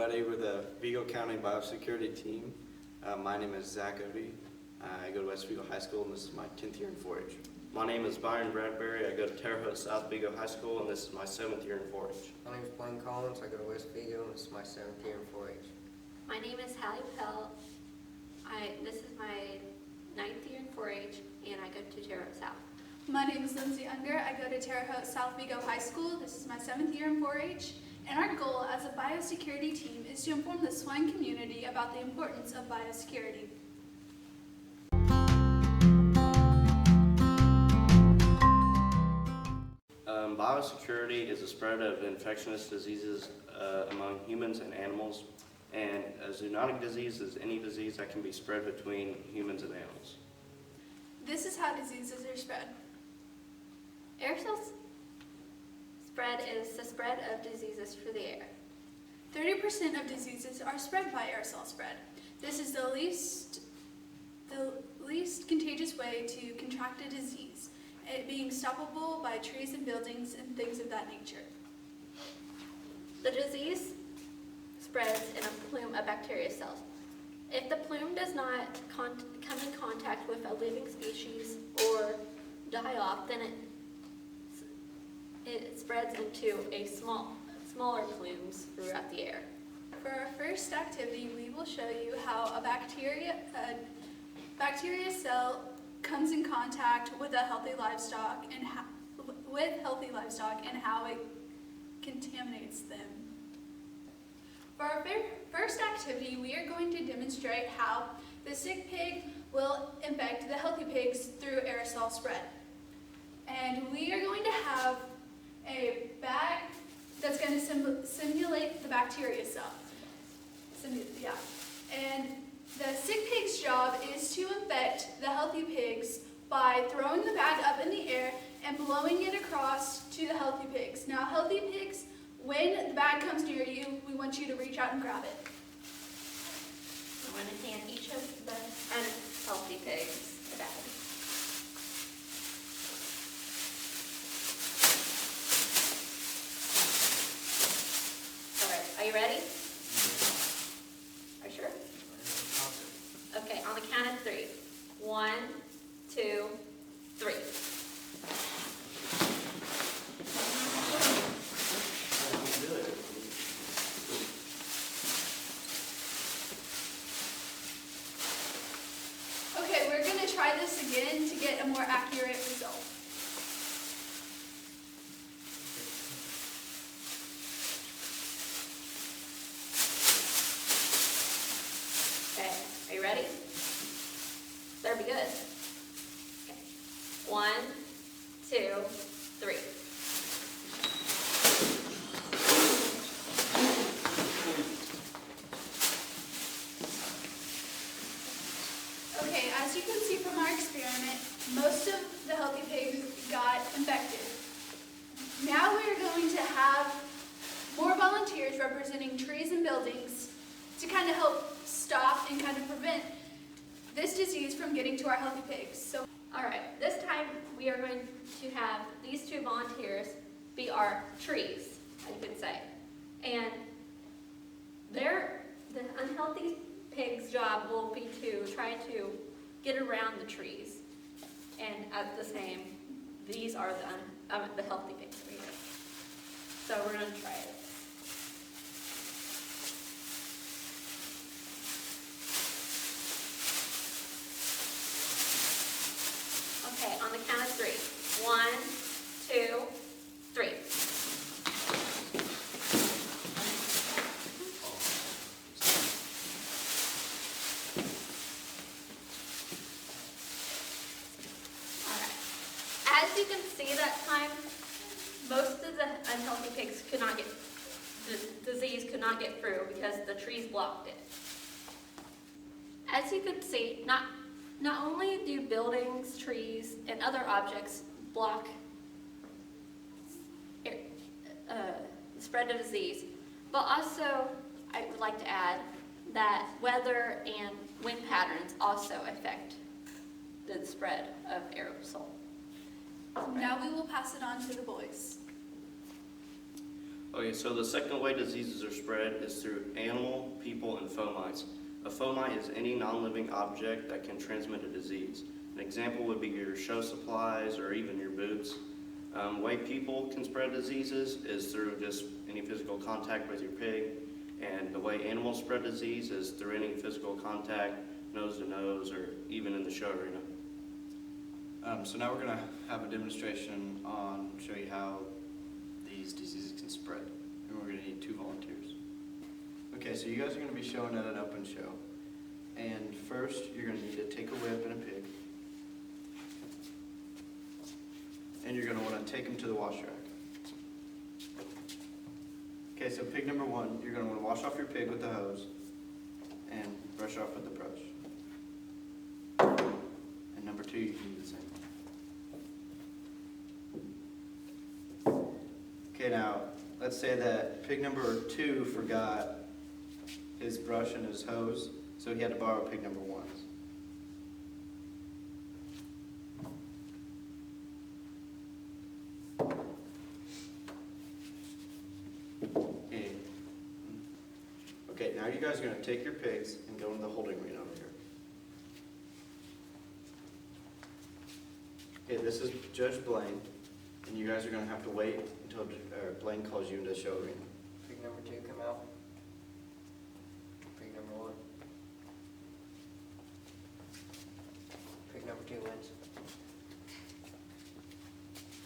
everybody. We're the Vigo County Biosecurity team. My name is Zach Odie. I go to West Vigo High School, and this is my 10th year in 4-H. My name is Byron Bradbury. I go to Terre Haute South Vigo High School, and this is my 7th year in 4-H. My name is Blaine Collins. I go to West Vigo, and this is my 7th year in 4-H. My name is Hallie Pell. This is my 9th year in 4-H, and I go to Terre Haute South. My name is Lindsay Unger. I go to Terre Haute South Vigo High School. This is my 7th year in 4-H. And our goal as a biosecurity team is to inform the swine community about the importance of biosecurity. Biosecurity is the spread of infectious diseases among humans and animals. And a zoonotic disease is any disease that can be spread between humans and animals. This is how diseases are spread. Aerosol spread is the spread of diseases through the air. 30% of diseases are spread by aerosol spread. This is the least contagious way to contract a disease, it being stoppable by trees and buildings and things of that nature. The disease spreads in a plume of bacteria cells. If the plume does not come in contact with a living species or die off, then it spreads into smaller plumes throughout the air. For our first activity, we will show you how a bacteria cell comes in contact with healthy livestock and how it contaminates them. For our first activity, we are going to demonstrate how the sick pig will infect the healthy pigs through aerosol spread. And we are going to have a bag that's going to simulate the bacteria cell. And the sick pig's job is to infect the healthy pigs by throwing the bag up in the air and blowing it across to the healthy pigs. Now, healthy pigs, when the bag comes near you, we want you to reach out and grab it. I'm going to hand each of the unhealthy pigs the bag. All right, are you ready? Are you sure? Okay, on the count of 3. 1, 2, 3. Okay, we're going to try this again to get a more accurate result. Okay, are you ready? Better be good. Okay. 1, 2, 3. Okay, as you can see from our experiment, most of the healthy pigs got infected. Now we're going to have more volunteers representing trees and buildings to kind of help stop and kind of prevent this disease from getting to our healthy pigs. So, All right, this time we are going to have these 2 volunteers be our trees, as you could say. And the unhealthy pig's job will be to try to get around the trees. And at the same, these are the healthy pigs for you. So we're going to try it. Okay, on the count of 3. 1, 2, 3. As you can see that time, most of the unhealthy pigs the disease could not get through because the trees blocked it. As you can see, not only do buildings, trees, and other objects block the spread of disease, but also I would like to add that weather and wind patterns also affect the spread of aerosol. now we will pass it on to the boys. Okay, so the second way diseases are spread is through animal, people, and fomites. A fomite is any non-living object that can transmit a disease. An example would be your show supplies or even your boots. Way people can spread diseases is through just any physical contact with your pig, and the way animals spread disease is through any physical contact, nose to nose, or even in the show arena. So now we're going to have a demonstration on show you how these diseases can spread. And we're going to need 2 volunteers. Okay, so you guys are going to be showing at an open show. And first, you're going to need to take a whip and a pig. And you're going to want to take them to the wash rack. Okay, so pig number 1, you're going to want to wash off your pig with the hose and brush off with the brush. And number 2, you can do the same. Okay, now, let's say that pig number 2 forgot his brush and his hose, so he had to borrow pig number 1's. Okay, now you guys are going to take your pigs and go into the holding arena over here. Okay, this is Judge Blaine, and you guys are going to have to wait until Blaine calls you into the show arena. Pig number 2 come out. Pig number 1. Pig number 2 wins.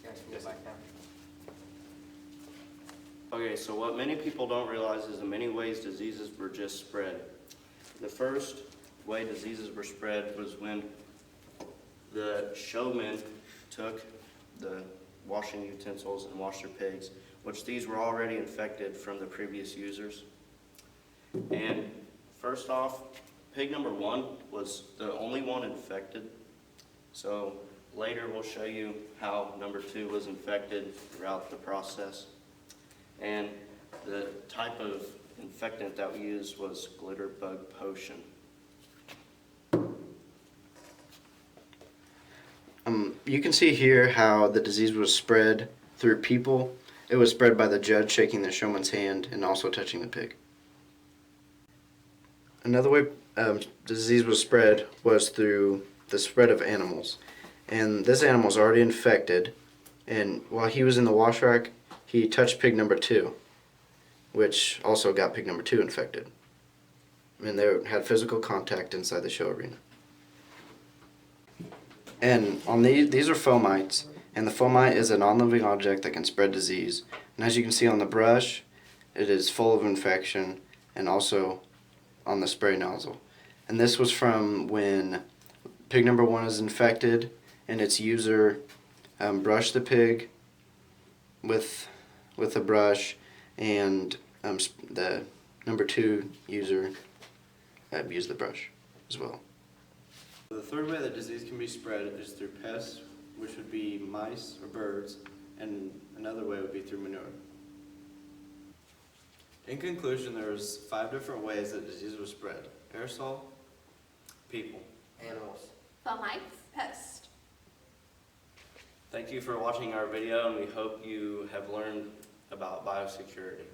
You guys can go back down. Okay, so what many people don't realize is in many ways diseases were just spread. The first way diseases were spread was when the showmen took the washing utensils and washed their pigs, which these were already infected from the previous users. And first off, pig number 1 was the only one infected. So later we'll show you how number 2 was infected throughout the process. And the type of infectant that we used was glitter bug potion. You can see here how the disease was spread through people. It was spread by the judge shaking the showman's hand and also touching the pig. Another way disease was spread was through the spread of animals. And this animal was already infected, and while he was in the wash rack, he touched pig number 2, which also got pig number 2 infected. And they had physical contact inside the show arena. And on these are fomites, and the fomite is a non-living object that can spread disease. And as you can see on the brush, it is full of infection, and also on the spray nozzle. And this was from when pig number 1 is infected, and its user brushed the pig with a brush, and the number 2 user used the brush as well. The third way that disease can be spread is through pests, which would be mice or birds, and another way would be through manure. In conclusion, there's 5 different ways that disease was spread: aerosol, people, Animals. Fomites. Pest. Thank you for watching our video, and we hope you have learned about biosecurity.